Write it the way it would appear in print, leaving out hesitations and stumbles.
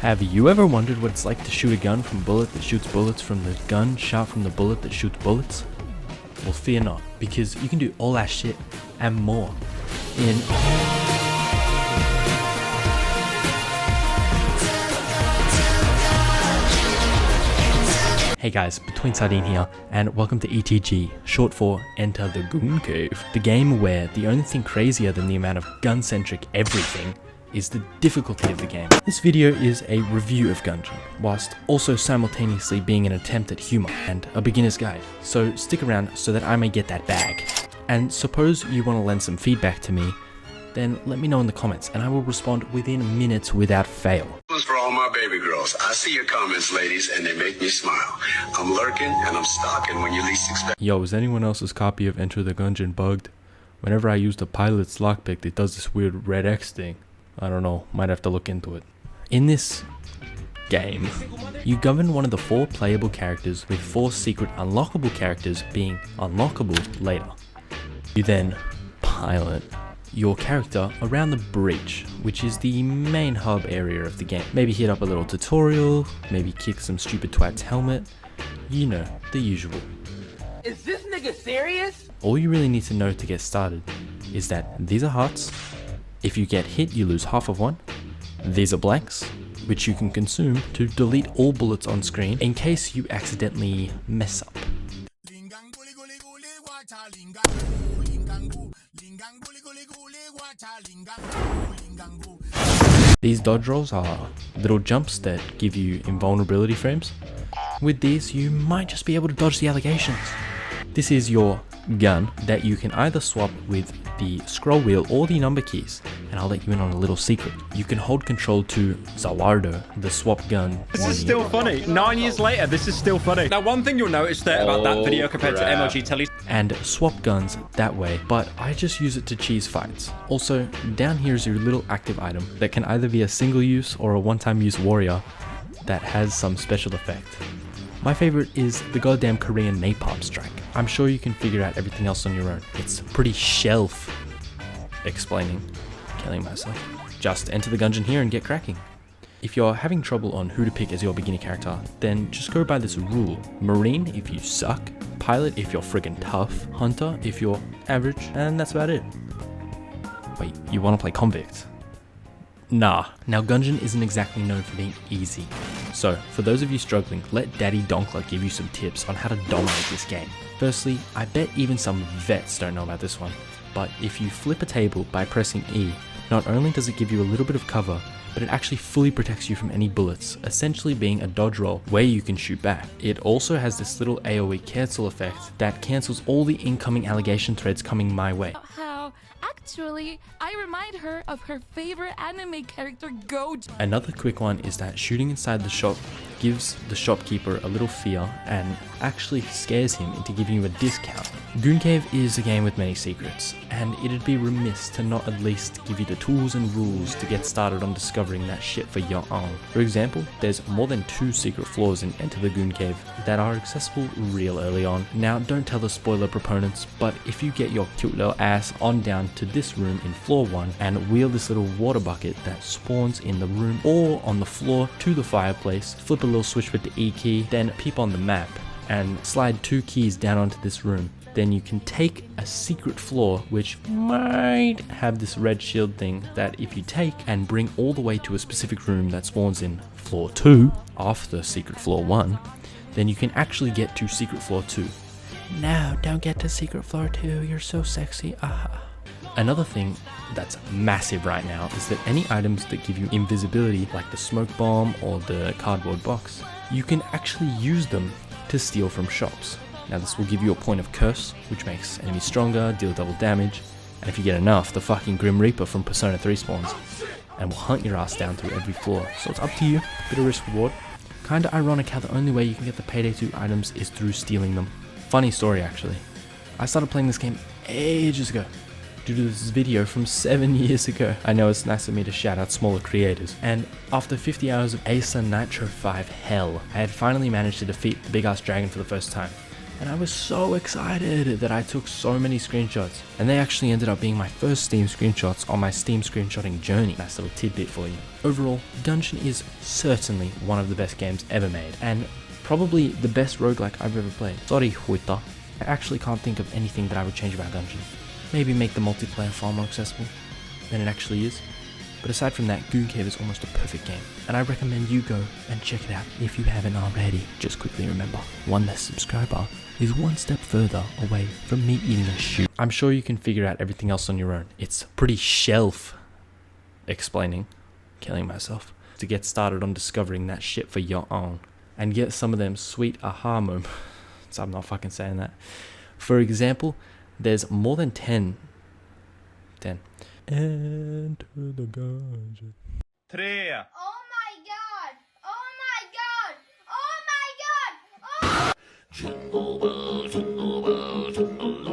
Have you ever wondered what it's like to shoot a gun from a bullet that shoots bullets from the gun shot from the bullet that shoots bullets? Well, fear not, because you can do all that shit and more in... Hey guys, BetweenSardine here, and welcome to ETG, short for Enter the Gun Cave, the game where the only thing crazier than the amount of gun-centric everything is the difficulty of the game. This video is a review of Gungeon, whilst also simultaneously being an attempt at humor and a beginner's guide, so stick around so that I may get that bag. And suppose you want to lend some feedback to me, then let me know in the comments and I will respond within minutes without fail. For all my baby girls, I see your comments, ladies, and they make me smile. I'm lurking and I'm stalking when you least expect. Yo, is anyone else's copy of Enter the Gungeon bugged? Whenever I use the pilot's lockpick, it does this weird red X thing. I don't know, might have to look into it. In this game, you govern one of the 4 playable characters, with 4 secret unlockable characters being unlockable later. You then pilot your character around the breach, which is the main hub area of the game. Maybe hit up a little tutorial, maybe kick some stupid twat's helmet, you know, the usual. Is this nigga serious? All you really need to know to get started is that these are hearts. If you get hit, you lose half of one. These are blanks, which you can consume to delete all bullets on screen in case you accidentally mess up. These dodge rolls are little jumps that give you invulnerability frames. With these, you might just be able to dodge the allegations. This is your gun that you can either swap with the scroll wheel or the number keys, and I'll let you in on a little secret. You can hold control to ßétweënsåṛdine, the swap gun. This is still funny. 9 years later, this is still funny. Now, one thing you'll notice there about that video compared to MLG Telly, and swap guns that way, but I just use it to cheese fights. Also, down here is your little active item that can either be a single use or a one-time use warrior that has some special effect. My favorite is the goddamn Korean napalm strike. I'm sure you can figure out everything else on your own. It's pretty shelf explaining, killing myself. Just enter the Gungeon here and get cracking. If you're having trouble on who to pick as your beginner character, then just go by this rule. Marine if you suck, Pilot if you're friggin' tough, Hunter if you're average, and that's about it. Wait, you wanna play Convict? Nah. Now Gungeon isn't exactly known for being easy. So, for those of you struggling, let Daddy Donkler give you some tips on how to dominate this game. Firstly, I bet even some vets don't know about this one, but if you flip a table by pressing E, not only does it give you a little bit of cover, but it actually fully protects you from any bullets, essentially being a dodge roll where you can shoot back. It also has this little AoE cancel effect that cancels all the incoming allegation threads coming my way. Actually, I remind her of her favorite anime character, Gungeon. Another quick one is that shooting inside the shop gives the shopkeeper a little fear and actually scares him into giving you a discount. Gun Cave is a game with many secrets, and it'd be remiss to not at least give you the tools and rules to get started on discovering that shit for your own. For example, there's more than 2 secret floors in Enter the Gun Cave that are accessible real early on. Now, don't tell the spoiler proponents, but if you get your cute little ass on down to this room in floor 1 and wheel this little water bucket that spawns in the room or on the floor to the fireplace, flip a little switch with the E key, then peep on the map and slide 2 keys down onto this room, then you can take a secret floor which might have this red shield thing that if you take and bring all the way to a specific room that spawns in floor 2 after secret floor 1, then you can actually get to secret floor 2. No, don't get to secret floor 2, you're so sexy, aha. Another thing that's massive right now is that any items that give you invisibility, like the smoke bomb or the cardboard box, you can actually use them to steal from shops. Now this will give you a point of curse, which makes enemies stronger, deal double damage, and if you get enough, the fucking Grim Reaper from Persona 3 spawns, and will hunt your ass down through every floor. So it's up to you, bit of risk reward. Kinda ironic how the only way you can get the Payday 2 items is through stealing them. Funny story actually. I started playing this game ages ago, due to this video from 7 years ago. I know it's nice of me to shout out smaller creators. And after 50 hours of Acer Nitro 5 hell, I had finally managed to defeat the big ass dragon for the first time. And I was so excited that I took so many screenshots. And they actually ended up being my first Steam screenshots on my Steam screenshotting journey. Nice little tidbit for you. Overall, Gungeon is certainly one of the best games ever made, and probably the best roguelike I've ever played. ßétweënsåřdine. I actually can't think of anything that I would change about Gungeon. Maybe make the multiplayer far more accessible than it actually is. But aside from that, Gungeon is almost a perfect game, and I recommend you go and check it out if you haven't already. Just quickly remember, one less subscriber is one step further away from me eating a shoe. I'm sure you can figure out everything else on your own. It's pretty shelf explaining, killing myself, to get started on discovering that shit for your own and get some of them sweet aha moments. So I'm not fucking saying that. For example, there's more than 10. Enter the Gungeon. 3. Oh my god! Oh my god! Oh my god! Oh! Jingle bells, jingle bells, jingle bells.